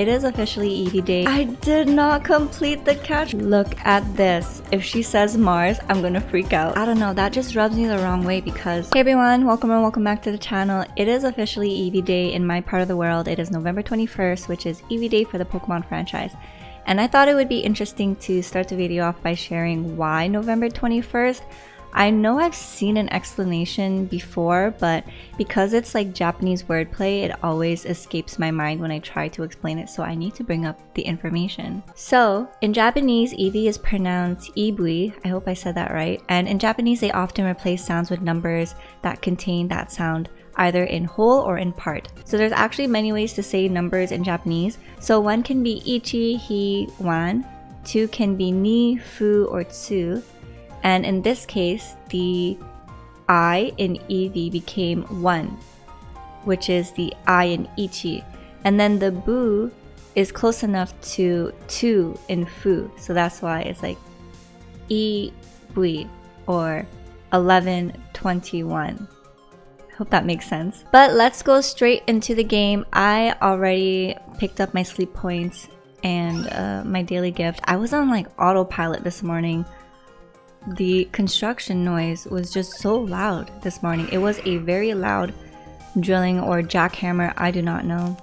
It is officially Eevee Day. I did not complete the catch. Look at this. If she says Mars, I'm gonna freak out. I don't know, that just rubs me the wrong way because... Hey everyone, welcome and welcome back to the channel. It is officially Eevee Day in my part of the world. It is November 21st, which is Eevee Day for the Pokemon franchise. And I thought it would be interesting to start the video off by sharing why November 21st. I know I've seen an explanation before, but because it's like Japanese wordplay, it always escapes my mind when I try to explain it, so I need to bring up the information. So, in Japanese, Eevee is pronounced Eevee, I hope I said that right, and in Japanese they often replace sounds with numbers that contain that sound, either in whole or in part. So there's actually many ways to say numbers in Japanese. So one can be ichi, hi, wan, two can be ni, fu, or tsu. And in this case, the I in Eevee became 1, which is the I in Ichi. And then the bu is close enough to 2 in Fu. So that's why it's like Eevee or 1121. I hope that makes sense. But let's go straight into the game. I already picked up my sleep points and my daily gift. I was on like autopilot this morning. The construction noise was just so loud this morning. It was a very loud drilling or jackhammer, I do not know.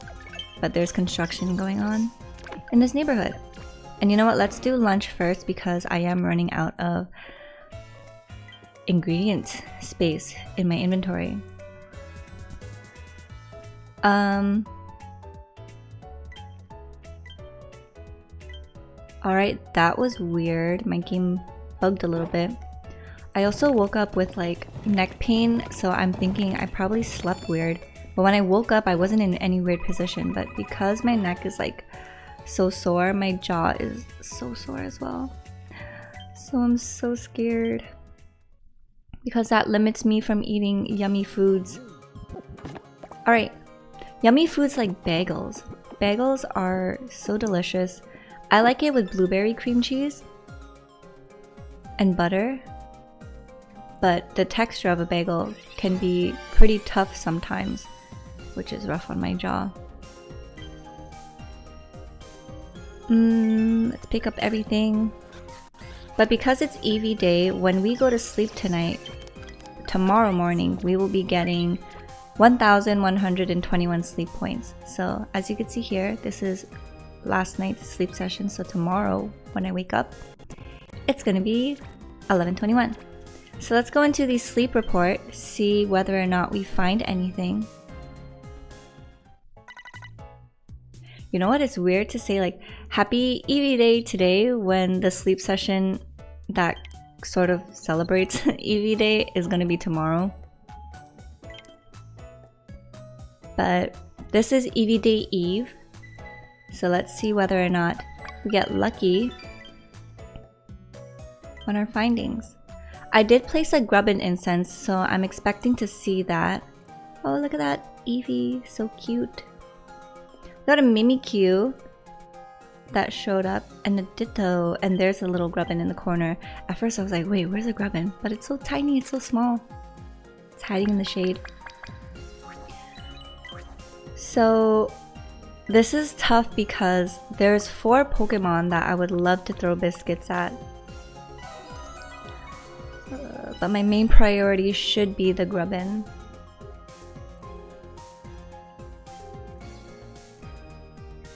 But there's construction going on in this neighborhood. And you know what, let's do lunch first because I am running out of ingredient space in my inventory. Alright, that was weird. My game bugged a little bit. I also woke up with like neck pain, so I'm thinking I probably slept weird. But when I woke up, I wasn't in any weird position, but because my neck is like so sore, my jaw is so sore as well. So I'm so scared because that limits me from eating yummy foods. Alright, yummy foods like bagels. Bagels are so delicious. I like it with blueberry cream cheese and butter, but the texture of a bagel can be pretty tough sometimes, which is rough on my jaw. Let's pick up everything. But because it's Eevee Day, when we go to sleep tonight, tomorrow morning, we will be getting 1,121 sleep points. So as you can see here, this is last night's sleep session, so tomorrow when I wake up, it's gonna be 11:21. So let's go into the sleep report, see whether or not we find anything. You know what? It's weird to say like happy Eevee Day today when the sleep session that sort of celebrates Eevee Day is gonna be tomorrow. But this is Eevee Day Eve. So let's see whether or not we get lucky on our findings. I did place a Grubbin incense, so I'm expecting to see that. Oh, look at that Eevee, so cute. Got a Mimikyu that showed up and a Ditto, and there's a little Grubbin in the corner. At first I was like, wait, where's the Grubbin? But it's so tiny, it's so small. It's hiding in the shade. So this is tough because there's 4 Pokemon that I would love to throw biscuits at. But my main priority should be the Grubbin.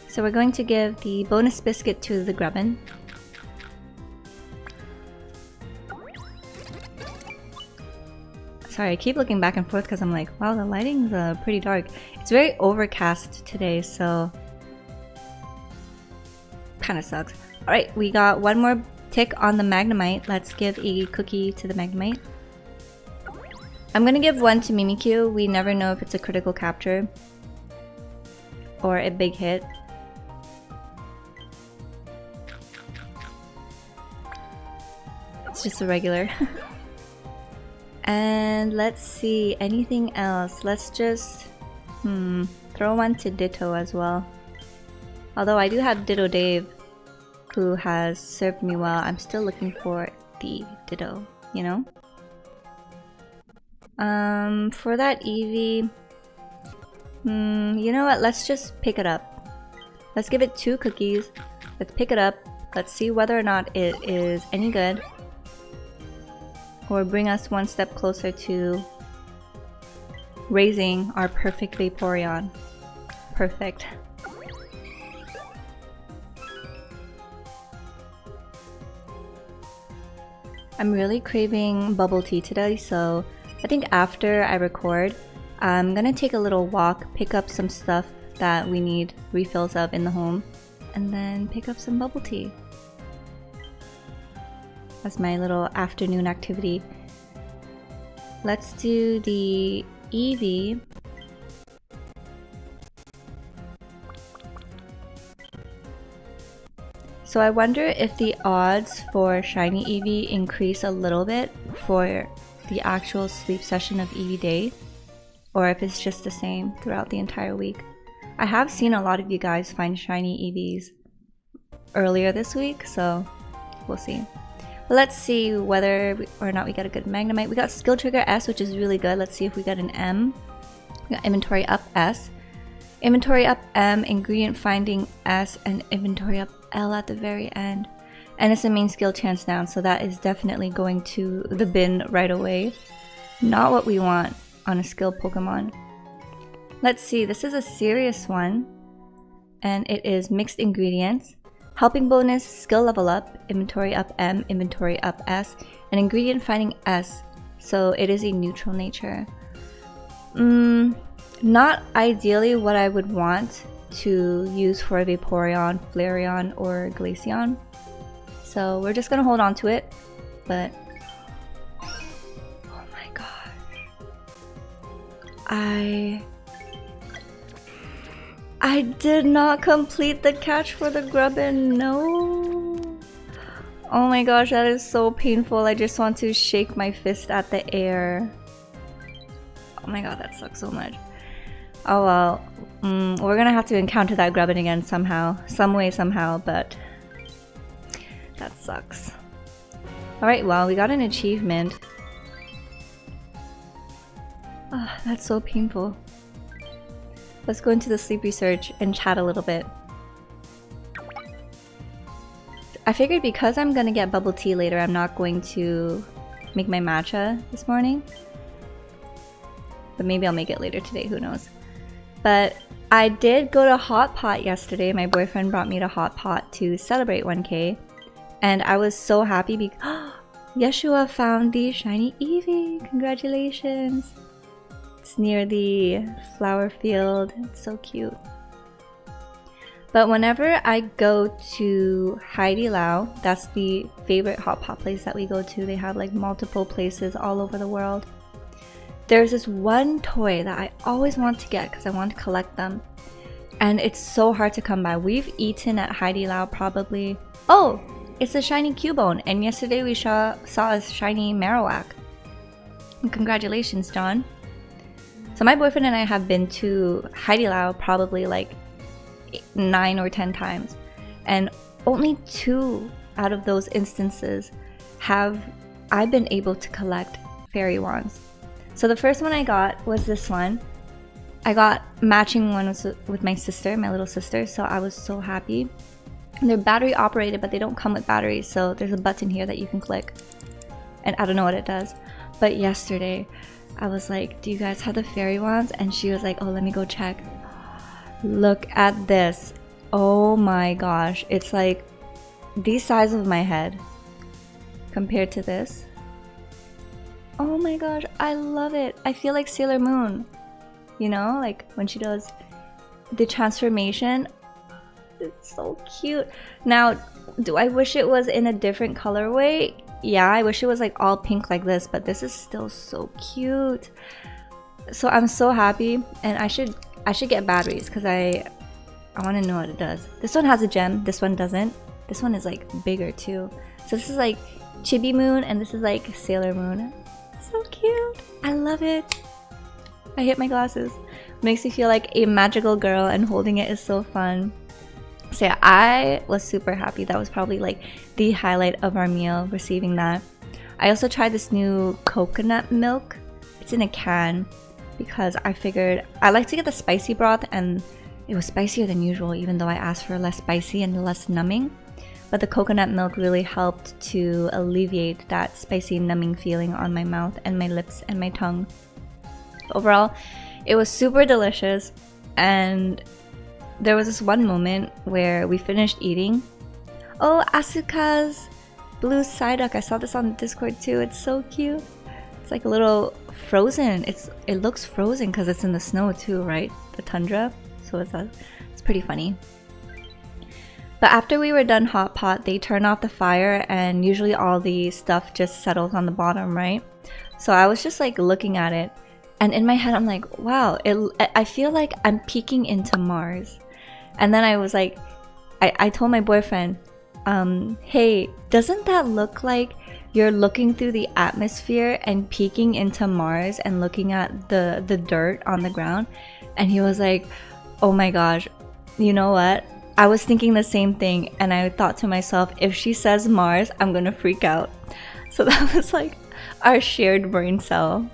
So we're going to give the bonus biscuit to the Grubbin. Sorry, I keep looking back and forth because I'm like, wow, the lighting's pretty dark. It's very overcast today, so kind of sucks. Alright, we got one more tick on the Magnemite. Let's give a cookie to the Magnemite. I'm gonna give one to Mimikyu. We never know if it's a critical capture or a big hit. It's just a regular. And let's see, anything else? Let's just throw one to Ditto as well. Although I do have Ditto Dave, who has served me well. I'm still looking for the Ditto, you know? For that Eevee, you know what, let's just pick it up. Let's give it 2 cookies. Let's pick it up. Let's see whether or not it is any good. Or bring us one step closer to raising our perfect Vaporeon. Perfect. I'm really craving bubble tea today, so I think after I record, I'm gonna take a little walk, pick up some stuff that we need refills of in the home, and then pick up some bubble tea. That's my little afternoon activity. Let's do the Eevee. So I wonder if the odds for shiny Eevee increase a little bit for the actual sleep session of Eevee Day, or if it's just the same throughout the entire week. I have seen a lot of you guys find shiny Eevees earlier this week, so we'll see. But let's see whether or not we got a good Magnemite. We got Skill Trigger S, which is really good. Let's see if we got an M. We got Inventory Up S. Inventory Up M, Ingredient Finding S, and Inventory Up L at the very end. And it's a main skill chance down, so that is definitely going to the bin right away. Not what we want on a skilled Pokemon. Let's see, this is a serious one. And it is Mixed Ingredients. Helping bonus, Skill Level Up, Inventory Up M, Inventory Up S, and Ingredient Finding S. So it is a neutral nature. Not ideally what I would want to use for a Vaporeon, Flareon, or Glaceon. So we're just gonna hold on to it, but oh my gosh. I did not complete the catch for the Grubbin, no. Oh my gosh, that is so painful. I just want to shake my fist at the air. Oh my god, that sucks so much. Oh well, we're gonna have to encounter that Grubbin again somehow. Some way, somehow, but that sucks. Alright, well, we got an achievement. Ah, that's so painful. Let's go into the sleep research and chat a little bit. I figured because I'm gonna get bubble tea later, I'm not going to make my matcha this morning. But maybe I'll make it later today, who knows. But I did go to Hot Pot yesterday. My boyfriend brought me to Hot Pot to celebrate 1K. And I was so happy because Yeshua found the shiny Eevee. Congratulations. It's near the flower field. It's so cute. But whenever I go to Haidilao, that's the favorite Hot Pot place that we go to. They have like multiple places all over the world. There's this one toy that I always want to get because I want to collect them. And it's so hard to come by. We've eaten at Haidilao probably... Oh! It's a shiny Cubone. And yesterday we saw a shiny Marowak. And congratulations, John. So my boyfriend and I have been to Haidilao probably like 9 or 10 times. And only 2 out of those instances have I been able to collect fairy wands. So the first one I got was this one. I got matching ones with my sister, my little sister, so I was so happy. And they're battery operated, but they don't come with batteries, so there's a button here that you can click. And I don't know what it does. But yesterday, I was like, do you guys have the fairy wands? And she was like, oh, let me go check. Look at this. Oh my gosh. It's like the size of my head compared to this. Oh my gosh, I love it. I feel like Sailor Moon. You know, like when she does the transformation. It's so cute. Now, do I wish it was in a different colorway? Yeah, I wish it was like all pink like this, but this is still so cute. So I'm so happy, and I should get batteries because I want to know what it does. This one has a gem, this one doesn't. This one is like bigger too. So this is like Chibi Moon, and this is like Sailor Moon. So cute. I love it. I hit my glasses. Makes me feel like a magical girl, and holding it is so fun. So yeah, I was super happy. That was probably like the highlight of our meal, receiving that. I also tried this new coconut milk. It's in a can because I figured I like to get the spicy broth, and it was spicier than usual, even though I asked for less spicy and less numbing. But the coconut milk really helped to alleviate that spicy numbing feeling on my mouth and my lips and my tongue. Overall, it was super delicious, and there was this one moment where we finished eating. Oh, Asuka's blue Psyduck. I saw this on Discord too. It's so cute. It's like a little frozen. It looks frozen because it's in the snow too, right? The tundra. So it's pretty funny. But after we were done hot pot, they turned off the fire, and usually all the stuff just settles on the bottom, right? So I was just like looking at it, and in my head I'm like, wow, I feel like I'm peeking into Mars. And then I was like, I told my boyfriend, hey, doesn't that look like you're looking through the atmosphere and peeking into Mars and looking at the dirt on the ground? And he was like, oh my gosh, you know what? I was thinking the same thing, and I thought to myself, if she says Mars, I'm gonna freak out. So that was like our shared brain cell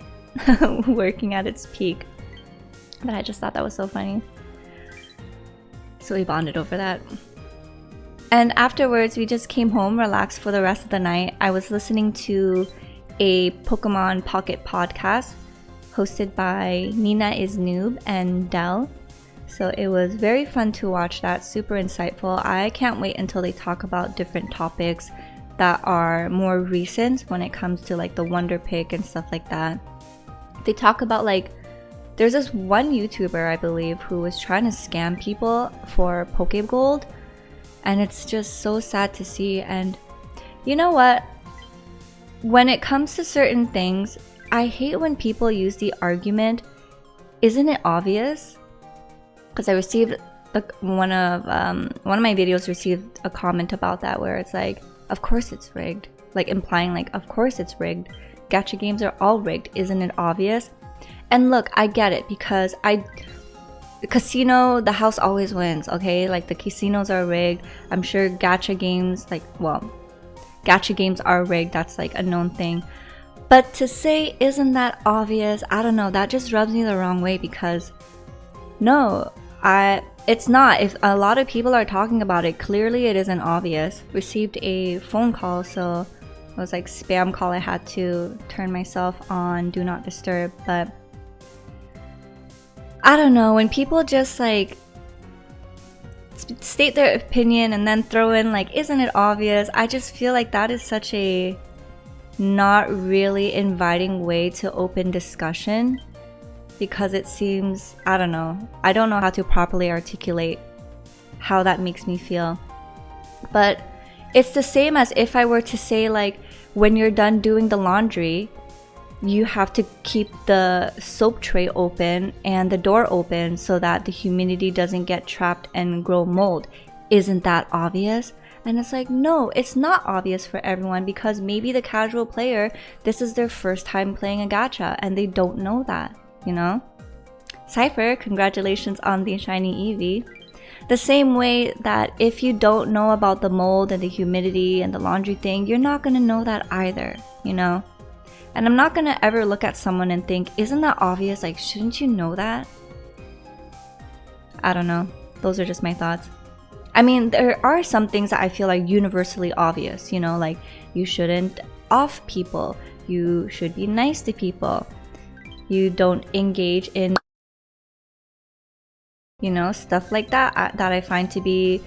working at its peak. But I just thought that was so funny. So we bonded over that. And afterwards, we just came home, relaxed for the rest of the night. I was listening to a Pokemon Pocket podcast hosted by Nina is Noob and Dell. So it was very fun to watch that, super insightful. I can't wait until they talk about different topics that are more recent when it comes to like the Wonder Pick and stuff like that. They talk about like, there's this one YouTuber, I believe, who was trying to scam people for Pokegold. And it's just so sad to see. And you know what? When it comes to certain things, I hate when people use the argument, isn't it obvious? Because I received one of my videos received a comment about that where it's like, of course it's rigged, like implying like, of course it's rigged. Gacha games are all rigged, isn't it obvious? And look, I get it, because the casino, the house always wins, okay? Like the casinos are rigged. I'm sure gacha games, gacha games are rigged. That's like a known thing. But to say, isn't that obvious? I don't know. That just rubs me the wrong way, because no, it's not. If a lot of people are talking about it, clearly it isn't obvious. Received a phone call, so it was like spam call. I had to turn myself on do not disturb. But I don't know, when people just like state their opinion and then throw in like, isn't it obvious? I just feel like that is such a not really inviting way to open discussion, because it seems, I don't know how to properly articulate how that makes me feel. But it's the same as if I were to say like, when you're done doing the laundry, you have to keep the soap tray open and the door open so that the humidity doesn't get trapped and grow mold. Isn't that obvious? And it's like, no, it's not obvious for everyone, because maybe the casual player, this is their first time playing a gacha and they don't know that, you know? Cypher, congratulations on the shiny Eevee. The same way that if you don't know about the mold and the humidity and the laundry thing, you're not gonna know that either, you know? And I'm not gonna ever look at someone and think, isn't that obvious? Like, shouldn't you know that? I don't know. Those are just my thoughts. I mean, there are some things that I feel like universally obvious, you know, like you shouldn't off people. You should be nice to people. You don't engage in, you know, stuff like that, that I find to be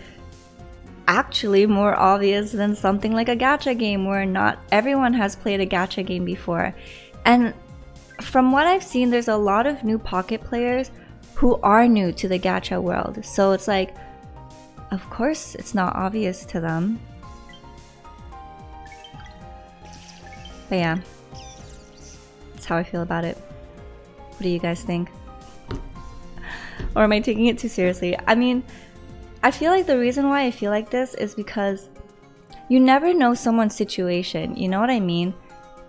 actually more obvious than something like a gacha game, where not everyone has played a gacha game before. And from what I've seen, there's a lot of new Pocket players who are new to the gacha world, so it's like, of course it's not obvious to them. But yeah, that's how I feel about it. What do you guys think? Or am I taking it too seriously? I mean, I feel like the reason why I feel like this is because you never know someone's situation, you know what I mean?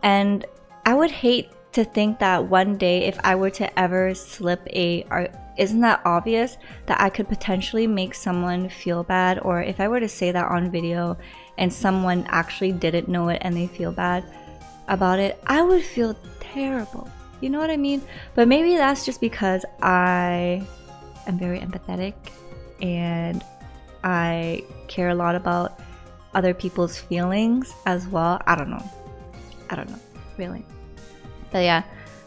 And I would hate to think that one day if I were to ever slip isn't that obvious, that I could potentially make someone feel bad, or if I were to say that on video and someone actually didn't know it and they feel bad about it, I would feel terrible. You know what I mean? But maybe that's just because I am very empathetic and I care a lot about other people's feelings as well. I don't know really, but yeah,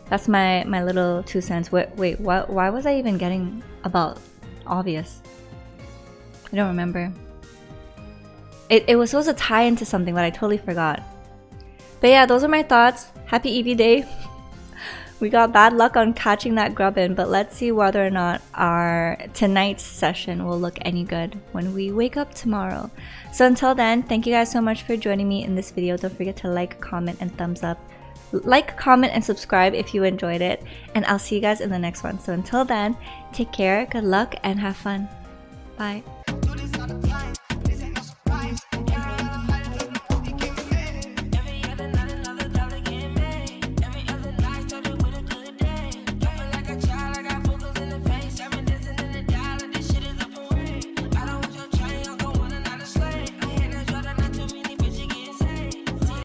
that's my little 2 cents. Wait, what? Why was I even getting about obvious? I don't remember. It was supposed to tie into something, but I totally forgot. But yeah, those are my thoughts. Happy Eevee Day. We got bad luck on catching that grubbin, but let's see whether or not our tonight's session will look any good when we wake up tomorrow. So until then, thank you guys so much for joining me in this video. Don't forget to like, comment, and thumbs up. Like, comment, and subscribe if you enjoyed it. And I'll see you guys in the next one. So until then, take care, good luck, and have fun. Bye.